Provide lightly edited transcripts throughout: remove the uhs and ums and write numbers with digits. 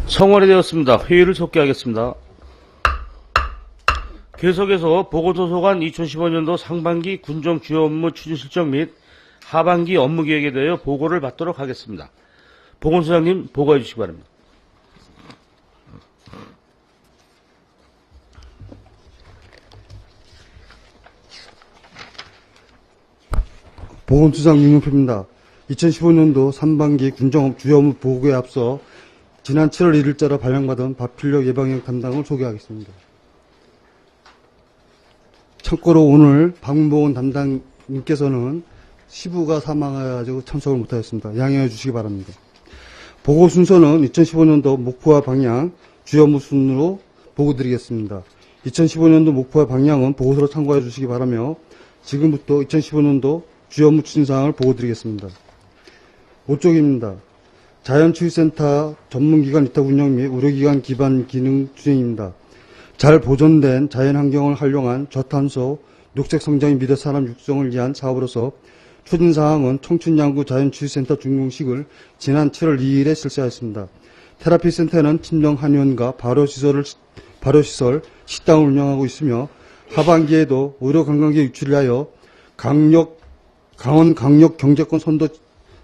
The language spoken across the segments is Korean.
성원이 되었습니다. 회의를 속개하겠습니다. 계속해서 보건소관 2015년도 상반기 군정 주요 업무 추진 실적 및 하반기 업무 계획에 대하여 보고를 받도록 하겠습니다. 보건소장님 보고해 주시기 바랍니다. 보건소장 윤용표입니다. 2015년도 상반기 군정 주요 업무 보고에 앞서 지난 7월 1일자로 발령받은 밥필력 예방역 담당을 소개하겠습니다. 참고로 오늘 방문보건 담당님께서는 시부가 사망해가지고 참석을 못하였습니다. 양해해 주시기 바랍니다. 보고 순서는 2015년도 목표와 방향, 주요 업무 순으로 보고 드리겠습니다. 2015년도 목표와 방향은 보고서로 참고해 주시기 바라며 지금부터 2015년도 주요 업무 추진사항을 보고 드리겠습니다. 5쪽입니다. 자연치유센터 전문기관 위탁 운영 및 의료기관 기반 기능 추진입니다. 잘 보존된 자연환경을 활용한 저탄소, 녹색 성장의 미래 사람 육성을 위한 사업으로서 추진사항은 청춘양구 자연치유센터 준공식을 지난 7월 2일에 실시하였습니다. 테라피센터는 친정 한의원과 발효시설, 식당을 운영하고 있으며 하반기에도 의료관광객 유치를 위하여 강원 강력경제권 선도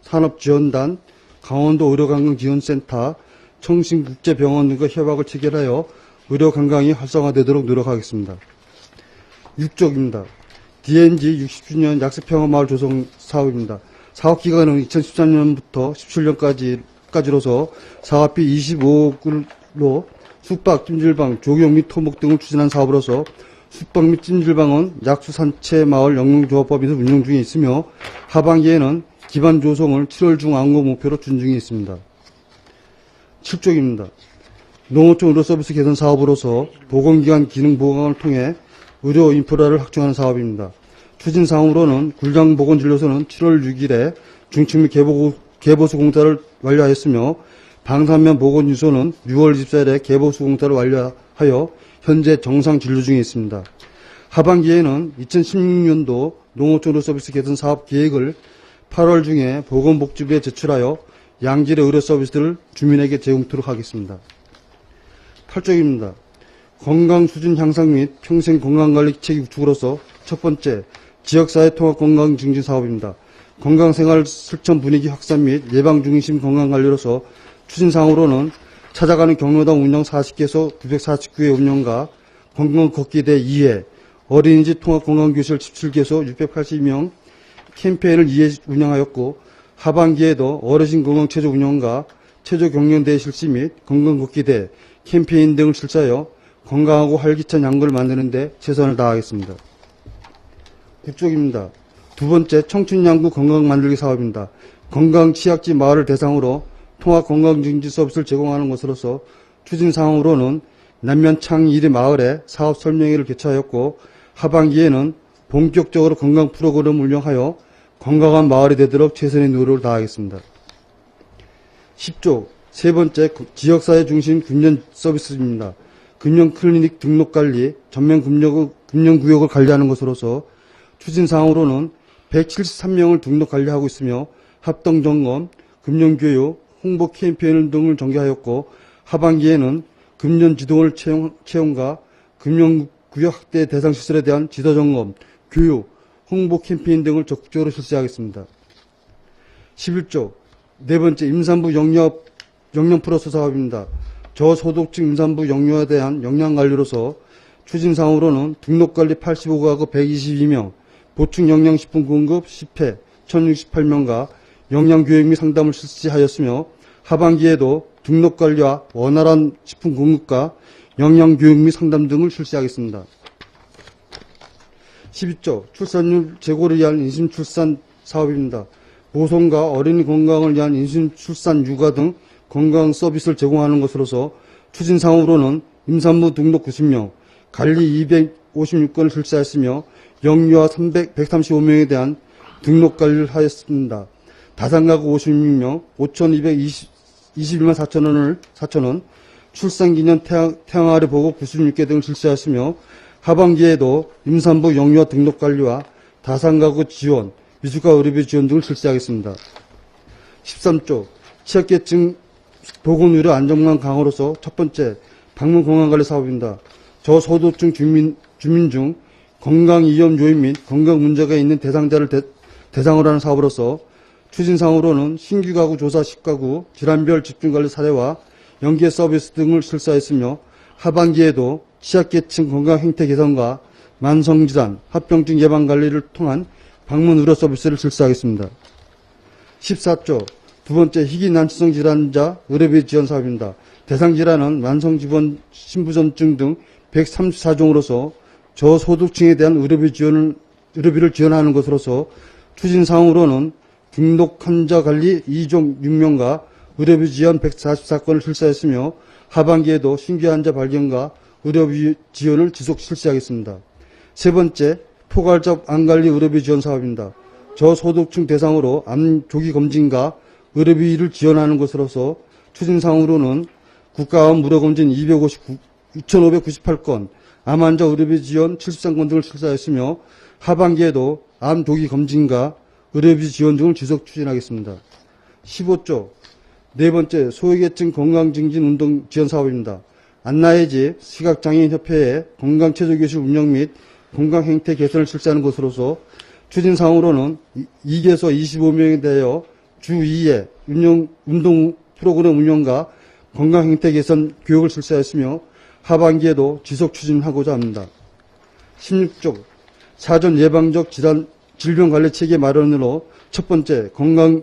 산업지원단, 강원도 의료관광지원센터, 청신국제병원 등과 협약을 체결하여 의료관광이 활성화되도록 노력하겠습니다. 6쪽입니다. DNG 60주년 약습평화마을 조성 사업입니다. 사업기간은 2013년부터 17년까지로서 사업비 25억으로 숙박, 찜질방, 조경 및 토목 등을 추진한 사업으로서 숙박 및 찜질방은 약수산채마을 영농조합법에서 운영 중에 있으며 하반기에는 기반 조성을 7월 중 완공 목표로 추진 중에 있습니다. 7쪽입니다. 농어촌 의료서비스 개선 사업으로서 보건기관 기능 보강을 통해 의료 인프라를 확충하는 사업입니다. 추진사항으로는 굴장보건진료소는 7월 6일에 중층 및 개보수 공사를 완료하였으며 방산면 보건유소는 6월 24일에 개보수 공사를 완료하여 현재 정상 진료 중에 있습니다. 하반기에는 2016년도 농어촌 의료서비스 개선 사업 계획을 8월 중에 보건복지부에 제출하여 양질의 의료서비스를 주민에게 제공토록 하겠습니다. 8쪽입니다. 건강수준 향상 및 평생 건강관리 체계 구축으로서 첫 번째, 지역사회 통합 건강증진 사업입니다. 건강생활 실천 분위기 확산 및 예방중심 건강관리로서 추진사항으로는 찾아가는 경로당 운영 40개소 949회 운영과 건강걷기대 2회, 어린이집 통합건강교실 17개소 682명 캠페인을 2회 운영하였고 하반기에도 어르신 건강체조 운영과 체조경연대회 실시 및 건강걷기대 캠페인 등을 실시하여 건강하고 활기찬 양구를 만드는 데 최선을 다하겠습니다. 9쪽입니다. 두 번째, 청춘양구 건강만들기 사업입니다. 건강취약지 마을을 대상으로 통합건강증진 서비스를 제공하는 것으로서 추진사항으로는 남면 창1리 마을에 사업 설명회를 개최하였고 하반기에는 본격적으로 건강 프로그램을 운영하여 건강한 마을이 되도록 최선의 노력을 다하겠습니다. 10조, 세 번째, 지역사회 중심 금연 서비스입니다. 금연클리닉 등록관리, 전면 금연구역을 관리하는 것으로서 추진사항으로는 173명을 등록 관리하고 있으며 합동점검, 금연교육, 홍보 캠페인 등을 전개하였고 하반기에는 금연지도원 채용과 금연구역 확대 대상 시설에 대한 지도점검, 교육, 홍보 캠페인 등을 적극적으로 실시하겠습니다. 11조, 네 번째, 임산부 영양 플러스 사업입니다. 저소득층 임산부 영유아에 대한 영양관리로서 추진사항으로는 등록관리 85가구 122명, 보충 영양식품 공급 10회 1068명과 영양교육 및 상담을 실시하였으며 하반기에도 등록관리와 원활한 식품 공급과 영양교육 및 상담 등을 실시하겠습니다. 12조, 출산율 제고를 위한 임신출산 사업입니다. 모성과 어린이 건강을 위한 임신출산 육아 등 건강 서비스를 제공하는 것으로서 추진사항으로는 임산부 등록 90명, 관리 256건을 실시하였으며 영유아 135명에 대한 등록 관리를 하였습니다. 다산가구 56명, 5,221만 4천원, 출산기념 태양아래 보고 96개 등을 실시하였으며 하반기에도 임산부 영유아 등록 관리와 다산가구 지원, 미숙아 의료비 지원 등을 실시하겠습니다. 13조, 취약계층 보건의료 안전망 강화로서 첫 번째, 방문 건강관리 사업입니다. 저소득층 주민 중 건강위험 요인 및 건강 문제가 있는 대상자를 대상으로 하는 사업으로서 추진사항으로는 신규 가구 조사 10가구, 질환별 집중관리 사례와 연계 서비스 등을 실시하였으며 하반기에도 취약계층 건강 행태 개선과 만성질환, 합병증 예방관리를 통한 방문 의료 서비스를 실시하겠습니다. 14조 두 번째 희귀난치성 질환자 의료비 지원 사업입니다. 대상 질환은 만성질환, 신부전증 등 134종으로서 저소득층에 대한 의료비를 지원하는 것으로서 추진사항으로는 등록 환자 관리 2종 6명과 의료비 지원 144건을 실시하였으며 하반기에도 신규 환자 발견과 의료비 지원을 지속 실시하겠습니다. 세 번째, 포괄적 암관리 의료비 지원 사업입니다. 저소득층 대상으로 암 조기 검진과 의료비를 지원하는 것으로서 추진사항으로는 국가암 무료검진 2,598건, 암환자 의료비 지원 73건 등을 실시하였으며 하반기에도 암 조기 검진과 의료비 지원 등을 지속 추진하겠습니다. 15조 네 번째, 소외계층 건강증진 운동 지원 사업입니다. 안나의 집 시각장애인협회의 건강체조교실 운영 및 건강행태 개선을 실시하는 것으로서 추진사항으로는 2개에서 25명에 대하여 주 2회 운동 프로그램 운영과 건강행태 개선 교육을 실시하였으며 하반기에도 지속 추진하고자 합니다. 16조 사전 예방적 질병관리체계 마련으로 첫 번째,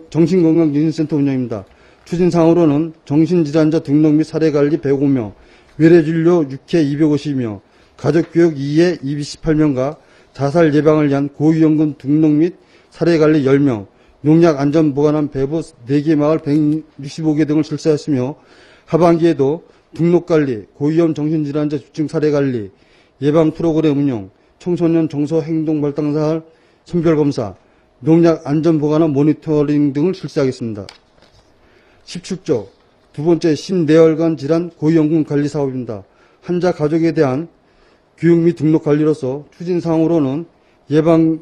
정신건강유진센터 운영입니다. 추진사항으로는 정신질환자 등록 및 사례관리 105명, 외래진료 6회 250명, 가족교육 2회 218명과 자살 예방을 위한 고위험군 등록 및 사례관리 10명, 농약 안전보관함 배부 4개 마을 165개 등을 실시하였으며 하반기에도 등록관리, 고위험 정신질환자 집중 사례관리, 예방 프로그램 운영, 청소년 정서 행동 발달사할 선별검사, 농약 안전보관함 모니터링 등을 실시하겠습니다. 17조 두 번째, 심내혈관 질환 고위험군 관리 사업입니다. 환자 가족에 대한 교육 및 등록 관리로서 추진사항으로는 예방관리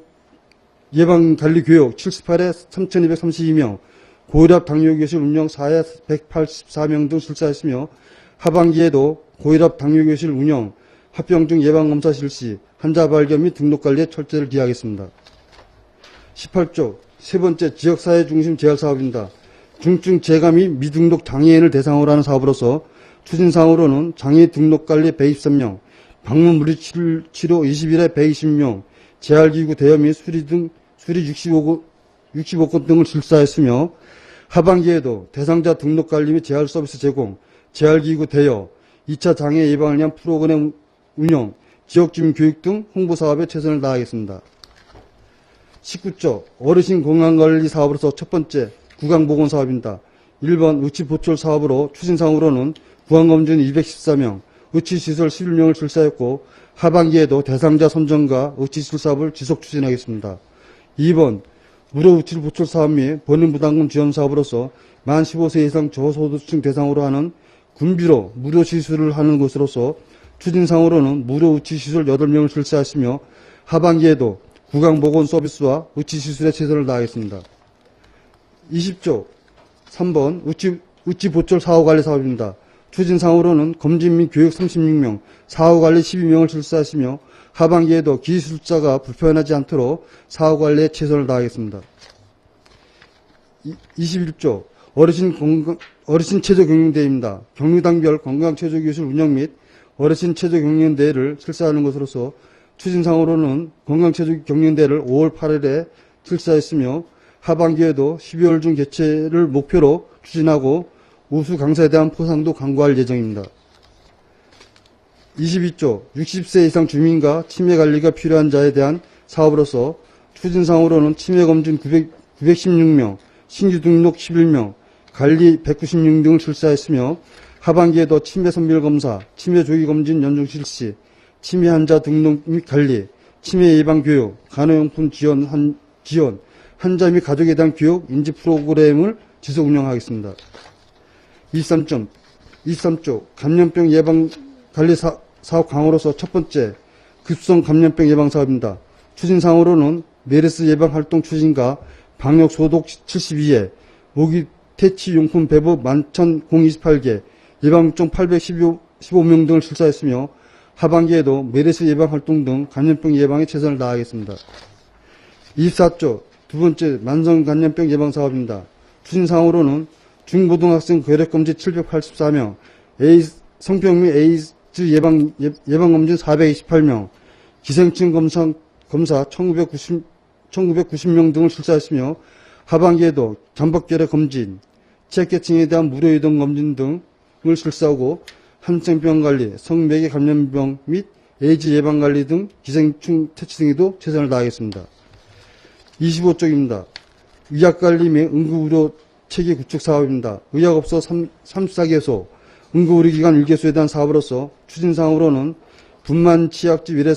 교육 78회 3,232명, 고혈압 당뇨교실 운영 4회 184명 등 실시하였으며 하반기에도 고혈압 당뇨교실 운영, 합병증 예방검사 실시, 환자 발견 및 등록 관리에 철저를 기하겠습니다. 18조 세 번째, 지역사회 중심 재활 사업입니다. 중증 재가 및 미등록 장애인을 대상으로 하는 사업으로서 추진사항으로는 장애 등록 관리 123명, 방문 물리치료 21회 120명, 재활기구 대여 및 수리 65건 등을 실시하였으며 하반기에도 대상자 등록 관리 및 재활 서비스 제공, 재활기구 대여, 2차 장애 예방을 위한 프로그램 운영, 지역주민 교육 등 홍보 사업에 최선을 다하겠습니다. 19조 어르신 건강관리 사업으로서 첫 번째, 구강보건 사업입니다. 1번 의치보철 사업으로 추진사항으로는 구강검진 214명, 의치시설 11명을 실시하였고 하반기에도 대상자 선정과 의치시설 사업을 지속 추진하겠습니다. 2번 무료 의치보철 사업 및 본인부담금 지원 사업으로서 만 15세 이상 저소득층 대상으로 하는 군비로 무료 시술을 하는 것으로서 추진사항으로는 무료 의치시설 8명을 실시하였으며 하반기에도 구강보건 서비스와 의치시술에 최선을 다하겠습니다. 20조 3번 의치보철 사후관리 사업입니다. 추진사항으로는 검진 및 교육 36명, 사후관리 12명을 실시하시며 하반기에도 기술자가 불편하지 않도록 사후관리에 최선을 다하겠습니다. 21조 어르신 체조경연대회입니다. 경로당별 건강체조교실 운영 및 어르신 체조경연대회를 실시하는 것으로서 추진사항으로는 건강체조경연대회를 5월 8일에 실시하였으며 하반기에도 12월 중 개최를 목표로 추진하고 우수 강사에 대한 포상도 강구할 예정입니다. 22조 60세 이상 주민과 치매관리가 필요한 자에 대한 사업으로서 추진사항으로는 치매검진 916명, 신규 등록 11명, 관리 196 등을 실시하였으며 하반기에도 치매선별검사, 치매조기검진 연중 실시, 치매 환자 등록 및 관리, 치매 예방교육, 간호용품 지원, 환자 및 가족에 대한 교육, 인지 프로그램을 지속 운영하겠습니다. 23조 감염병 예방관리 사업 강화로서 첫 번째, 급성 감염병 예방 사업입니다. 추진사항으로는 메르스 예방 활동 추진과 방역 소독 72회, 모기 퇴치용품 배부 11,028개, 예방접종 815명 등을 실시했으며 하반기에도 메르스 예방 활동 등 감염병 예방에 최선을 다하겠습니다. 24조 두 번째 만성감염병 예방 사업입니다. 추진사항으로는 중고등학생 괴력검진 784명, 성병 및 에이즈 예방검진 428명, 기생충 검사 1990명 등을 실시했으며 하반기에도 잠복결핵 검진, 취약계층에 대한 무료 이동 검진 등을 실시하고 한센병 관리, 성매개 감염병 및 에이즈 예방 관리 등 기생충 퇴치 등에도 최선을 다하겠습니다. 25쪽입니다. 의학관리 및 응급의료 체계 구축 사업입니다. 의학업소 34개소, 응급의료기관 1개소에 대한 사업으로서 추진사항으로는 분만 치약지 외래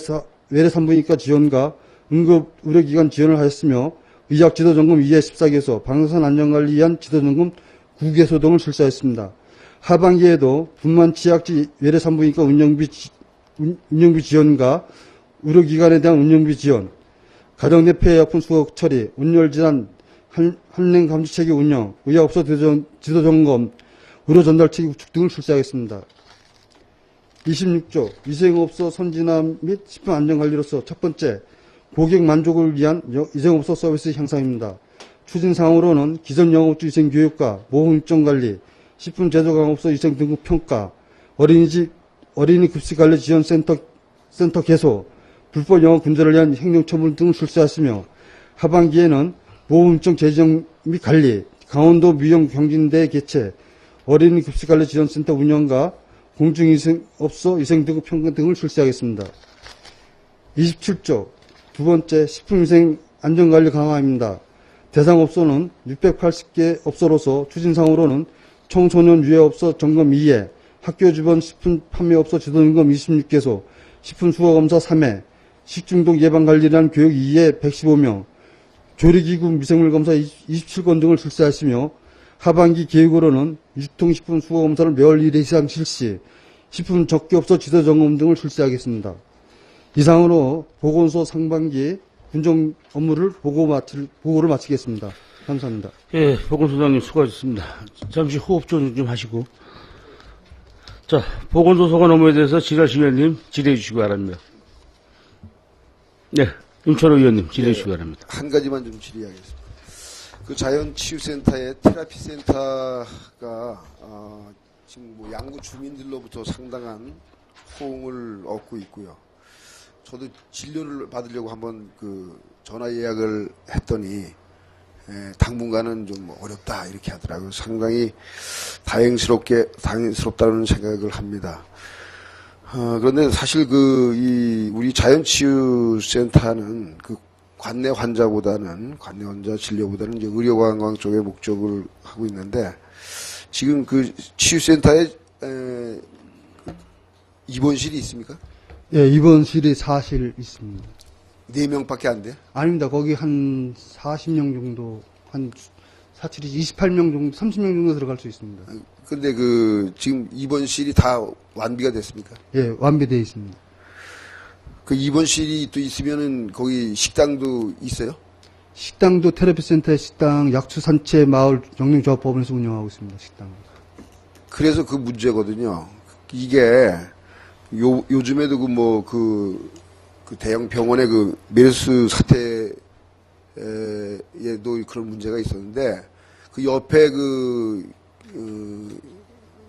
산부인과 지원과 응급의료기관 지원을 하였으며 의학지도점검 2회 14개소, 방사선 안전관리 위한 지도점검 9개소 등을 실시하였습니다. 하반기에도 분만 치약지 외래 산부인과 운영비 지원과 의료기관에 대한 운영비 지원, 가정 내 폐약품 수거 처리, 온열질환 한랭 감지체계 운영, 의학업소 지도점검, 의료 전달체계 구축 등을 실시하겠습니다. 26조 위생업소 선진화 및 식품 안전관리로서 첫 번째 고객 만족을 위한 위생업소 서비스 향상입니다. 추진사항으로는 기존 영업주 위생 교육과 모험 일정 관리, 식품 제조 강업소 위생 등급 평가, 어린이 급식 관리 지원 센터 개소, 불법 영업 근절을 위한 행정처분 등을 실시하시며 하반기에는 모험일정 제정 및 관리, 강원도 미용 경진대 개최, 어린이 급식 관리 지원센터 운영과 공중위생업소 위생 등급 평가 등을 실시하겠습니다. 27조 두 번째 식품위생 안전관리 강화입니다. 대상업소는 680개 업소로서 추진상으로는 청소년 유해업소 점검 2회, 학교 주변 식품 판매업소 지도점검 26개소, 식품수거검사 3회, 식중독 예방관리란 교육 2회 115명, 조리기구 미생물검사 27건 등을 실시하시며 하반기 계획으로는 유통식품 수거검사를 매월 1회 이상 실시, 식품 적기업소 지도점검 등을 실시하겠습니다. 이상으로 보건소 상반기 군정 업무를 보고를 마치겠습니다. 감사합니다. 예, 보건소장님 수고하셨습니다. 잠시 호흡 좀 하시고. 자, 보건소 소관 업무에 대해서 지라시위원님 질의해 주시기 바랍니다. 네, 윤철호 의원님 질의해 주시기 바랍니다. 한 가지만 좀 질의하겠습니다. 그 자연치유센터의 테라피센터가 지금 뭐 양구 주민들로부터 상당한 호응을 얻고 있고요. 저도 진료를 받으려고 한번 그 전화 예약을 했더니 당분간은 좀 어렵다 이렇게 하더라고요. 상당히 다행스럽다는 생각을 합니다. 그런데 사실 우리 자연치유센터는 그 관내 환자 진료보다는 이제 의료관광 쪽에 목적을 하고 있는데 지금 그 치유센터에 입원실이 있습니까? 예, 입원실이 4실 있습니다. 4명밖에 안 돼요? 아닙니다. 거기 한 40명 정도, 한 사실이 28명 정도, 30명 정도 들어갈 수 있습니다. 근데 지금 입원실이 다 완비가 됐습니까? 예, 완비되어 있습니다. 그 입원실이 또 있으면은 거기 식당도 있어요? 식당도 테라피센터의 식당, 약수산채 마을 영농조합법원에서 운영하고 있습니다. 식당. 그래서 그 문제거든요. 이게 요즘에도 그 대형 병원의 그 메르스 사태에도 그런 문제가 있었는데 그 옆에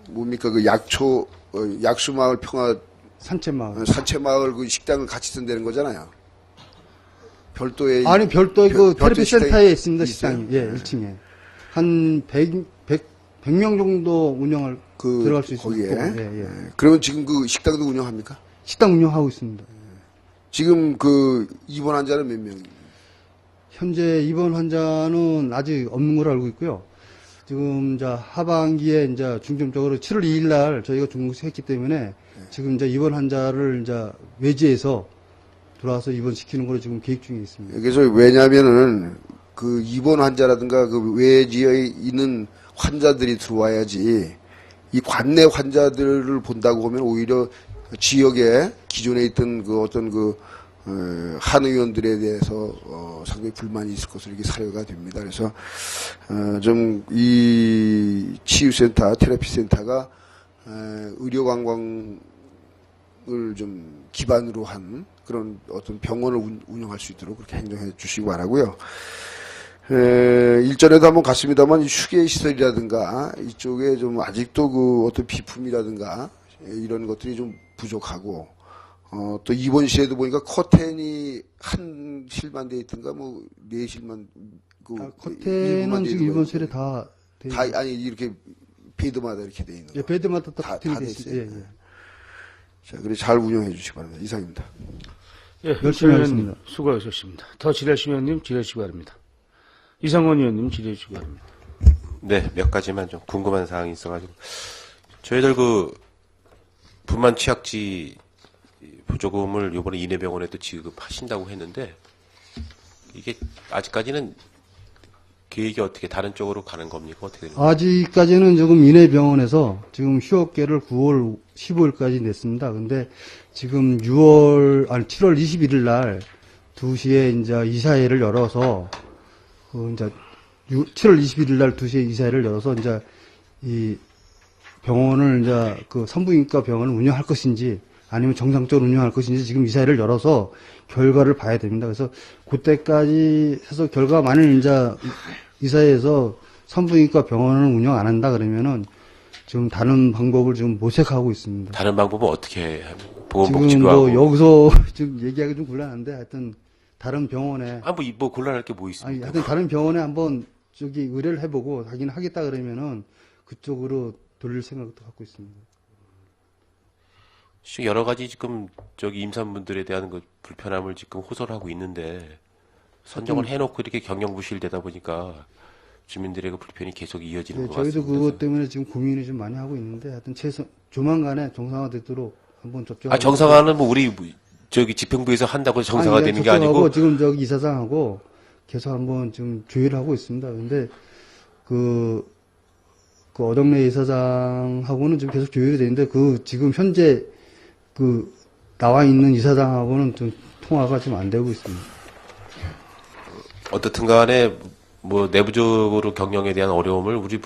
뭡니까 그 약수마을 평화 산채마을 그 식당을 같이 쓴다는 거잖아요. 별도의 별도의 그 테라피 식당이 센터에 있습니다. 있어요? 식당이. 예, 1층에. 한 100명 정도 들어갈 수 있습니다. 거기에. 예. 그러면 지금 그 식당도 운영합니까? 식당 운영하고 있습니다. 지금 입원 환자는 몇 명? 현재 입원 환자는 아직 없는 걸로 알고 있고요. 지금 하반기에 중점적으로 7월 2일 날 저희가 중국했기 때문에 지금 입원 환자를 외지에서 들어와서 입원시키는 걸로 지금 계획 중에 있습니다. 그래서 왜냐면은 그 입원 환자라든가 그 외지에 있는 환자들이 들어와야지 이 관내 환자들을 본다고 하면 오히려 지역에 기존에 있던 한 의원들에 대해서 상당히 불만이 있을 것으로 이게 사료가 됩니다. 그래서 좀 이 치유센터, 테라피센터가 의료 관광을 좀 기반으로 한 그런 어떤 병원을 운영할 수 있도록 그렇게 행정해 주시기 바라고요. 일전에도 한번 갔습니다만 이 휴게 시설이라든가 이쪽에 좀 아직도 그 어떤 비품이라든가 이런 것들이 좀 부족하고 또 입원실에도 보니까 커튼이 한 실만 돼 있던가 뭐 네 실만 커튼은 지금 입원실에 다 아니 이렇게 베드마다 이렇게 돼 있는 거. 예, 베드마다 다 다 커튼이 돼 돼 있어요. 있어요. 자, 그래 잘 운영해 주시기 바랍니다. 이상입니다. 예, 열심히 의원님 하겠습니다. 수고하셨습니다. 더 질의하신 의원님 질의하시기 바랍니다. 이상원 의원님 질의하시기 바랍니다. 네, 몇 가지만 좀 궁금한 사항이 있어가지고. 저희들 분만 취약지 보조금을 이번에 이내병원에도 지급하신다고 했는데, 이게 아직까지는 계획이 어떻게 다른 쪽으로 가는 겁니까? 어떻게 되는 겁니까? 아직까지는 지금 인해병원에서 지금 휴업계를 9월 15일까지 냈습니다. 근데 지금 7월 21일 날 2시에 이제 이사회를 열어서 이제 7월 21일 날 2시에 이사회를 열어서 이제 이 병원을 이제 그 산부인과 병원을 운영할 것인지 아니면 정상적으로 운영할 것인지 지금 이사회를 열어서 결과를 봐야 됩니다. 그래서 그때까지 해서 결과 만일 이제 이사회에서 산부인과 병원을 운영 안 한다 그러면은 지금 다른 방법을 지금 모색하고 있습니다. 다른 방법은 어떻게 지금 보건복지부하고 뭐 여기서 지금 얘기하기 좀 곤란한데 하여튼 다른 병원에 뭐 곤란할 게 뭐 아니 있습니까? 하여튼 다른 병원에 한번 저기 의뢰를 해보고 하긴 하겠다 그러면은 그쪽으로 돌릴 생각도 갖고 있습니다. 여러 가지 지금 임산분들에 대한 그 불편함을 지금 호소를 하고 있는데 선정을 해놓고 이렇게 경영부실되다 보니까 주민들의 그 불편이 계속 이어지는 네, 것 저희도 같습니다. 그것 때문에 지금 고민을 좀 많이 하고 있는데 하여튼 조만간에 정상화되도록 한번 접종. 정상화는 뭐 우리 지평부에서 한다고 정상화되는 게 아니고 지금 저기 이사장하고 계속 한번 지금 조율을 하고 있습니다. 근데 그 어덕내 이사장하고는 지금 계속 조율이 되는데 지금 현재 나와 있는 이사장하고는 좀 통화가 좀 안 되고 있습니다. 어떻든 간에 뭐 내부적으로 경영에 대한 어려움을 우리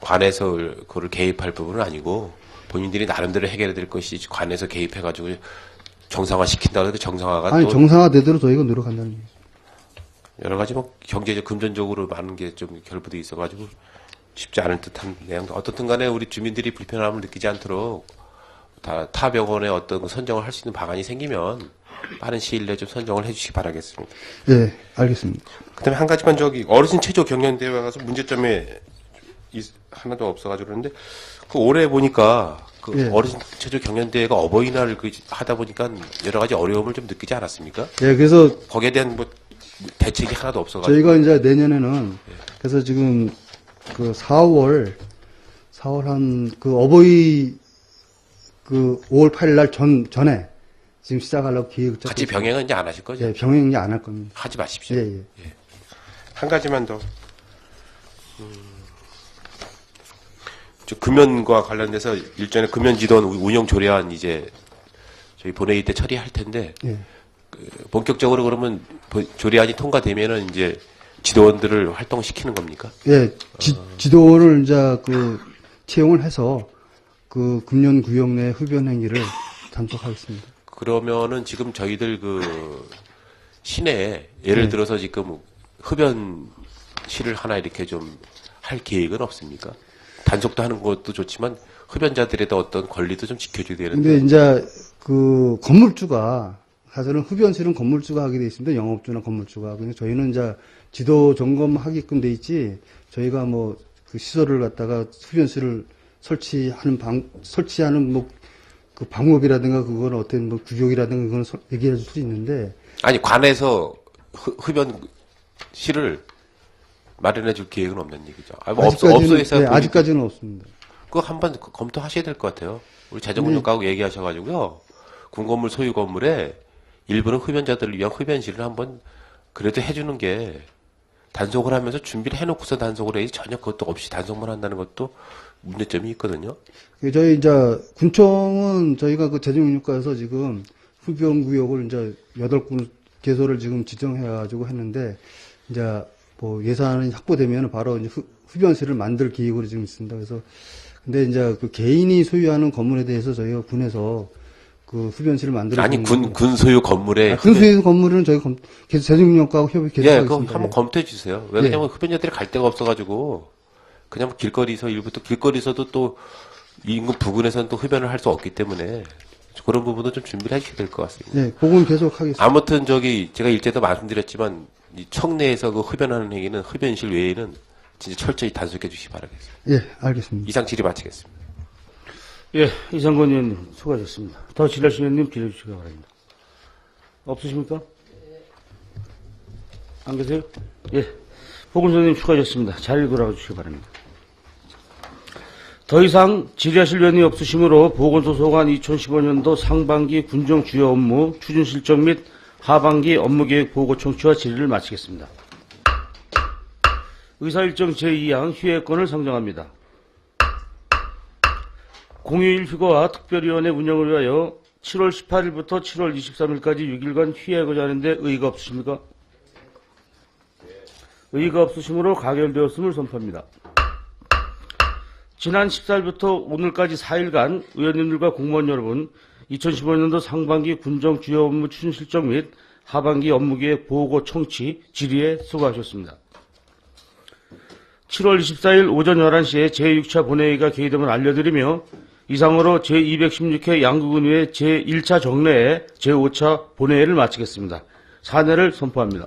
관에서 그걸 개입할 부분은 아니고 본인들이 나름대로 해결해야 될 것이 관에서 개입해가지고 정상화 시킨다고 해도 정상화가 아니 또 정상화되도록 저희가 노력한다는 얘기죠. 여러 가지 뭐 경제적 금전적으로 많은 게 좀 결부돼 있어가지고 쉽지 않을 듯한 내용. 어떻든 간에 우리 주민들이 불편함을 느끼지 않도록 타 병원에 어떤 선정을 할 수 있는 방안이 생기면 빠른 시일 내에 좀 선정을 해주시기 바라겠습니다. 네, 알겠습니다. 그다음에 한 가지만 어르신 체조 경연대회 가서 문제점이 하나도 없어가지고 그러는데 올해 보니까 예. 어르신 체조 경연대회가 어버이날 하다 보니까 여러 가지 어려움을 좀 느끼지 않았습니까? 예, 그래서 거기에 대한 뭐 대책이 하나도 없어가지고 저희가 이제 내년에는 그래서 지금 4월 한 어버이 5월 8일 날 전에 지금 시작하려고 계획을 짜고 같이 병행은 이제 안 하실 거죠? 예, 병행 이제 안 할 겁니다. 하지 마십시오. 예, 예. 한 가지만 더. 금연과 관련돼서 일전에 금연지도원 운영 조례안 이제 저희 본회의 때 처리할 텐데 예. 본격적으로 그러면 조례안이 통과되면은 이제 지도원들을 활동시키는 겁니까? 예, 지도원을 이제 채용을 해서 금년 구역 내 흡연 행위를 단속하겠습니다. 그러면은 지금 저희들 시내에 예를 들어서 지금 흡연실을 하나 이렇게 좀 할 계획은 없습니까? 단속도 하는 것도 좋지만 흡연자들의 어떤 권리도 좀 지켜줘야 되는데. 근데 이제 건물주가 사실은 흡연실은 건물주가 하게 돼 있습니다. 영업주나 건물주가. 근데 저희는 이제 지도 점검하게끔 돼 있지. 저희가 시설을 갖다가 흡연실을 설치하는 방법이라든가 그건 어떤 구역이라든가 그건 얘기할 수 있는데. 아니 관에서 흡연실을 마련해 줄 계획은 없는 얘기죠. 아직까지는 없습니다. 그거 한번 검토하셔야 될 것 같아요. 우리 재정운영가하고 얘기하셔가지고요. 군건물 소유 건물에 일부는 흡연자들을 위한 흡연실을 한번 그래도 해주는 게 단속을 하면서 준비를 해놓고서 단속을 해야지 전혀 그것도 없이 단속만 한다는 것도 문제점이 있거든요. 저희 이제 군청은 저희가 재정운영가에서 지금 흡연구역을 이제 8개소를 지금 지정해가지고 했는데, 이제 뭐 예산이 확보되면 바로 이제 흡연실을 만들 계획으로 지금 있습니다. 그래서, 근데 이제 그 개인이 소유하는 건물에 대해서 저희가 군에서 그 흡연실을 만들어. 아니, 군 소유 건물에. 군 소유 건물은 저희 계속 재정력과 협의 계속 예, 하겠습니다. 그거 한번 검토해 주세요. 왜냐면 흡연자들이 갈 데가 없어가지고, 그냥 길거리에서 일부터 길거리에서도 또 인근 부근에서는 또 흡연을 할 수 없기 때문에 그런 부분도 좀 준비를 하셔야 될 것 같습니다. 네, 그건 계속 하겠습니다. 아무튼 제가 일제도 말씀드렸지만 이 청내에서 그 흡연하는 행위는 흡연실 외에는 진짜 철저히 단속해 주시기 바라겠습니다. 예, 알겠습니다. 이상 질의 마치겠습니다. 예, 이상권 의원님 수고하셨습니다. 더 질의하신 의원님 기다려 주시기 바랍니다. 없으십니까? 안 계세요? 예. 보건소장님 수고하셨습니다. 자리를 돌아가 주시기 바랍니다. 더 이상 질의하실 의원이 없으시므로 보건소 소관 2015년도 상반기 군정 주요 업무 추진 실정 및 하반기 업무계획 보고 청취와 질의를 마치겠습니다. 의사일정 제2항 휴회권을 상정합니다. 공휴일 휴가와 특별위원회 운영을 위하여 7월 18일부터 7월 23일까지 6일간 휴회하고자 하는데 의의가 없으십니까? 의의가 없으시므로 가결되었음을 선포합니다. 지난 14일부터 오늘까지 4일간 의원님들과 공무원 여러분 2015년도 상반기 군정 주요 업무 추진 실정 및 하반기 업무계획 보고 청취 질의에 수고하셨습니다. 7월 24일 오전 11시에 제6차 본회의가 개의됨을 알려드리며 이상으로 제216회 양구군의회 제1차 정례에 제5차 본회의를 마치겠습니다. 사내를 선포합니다.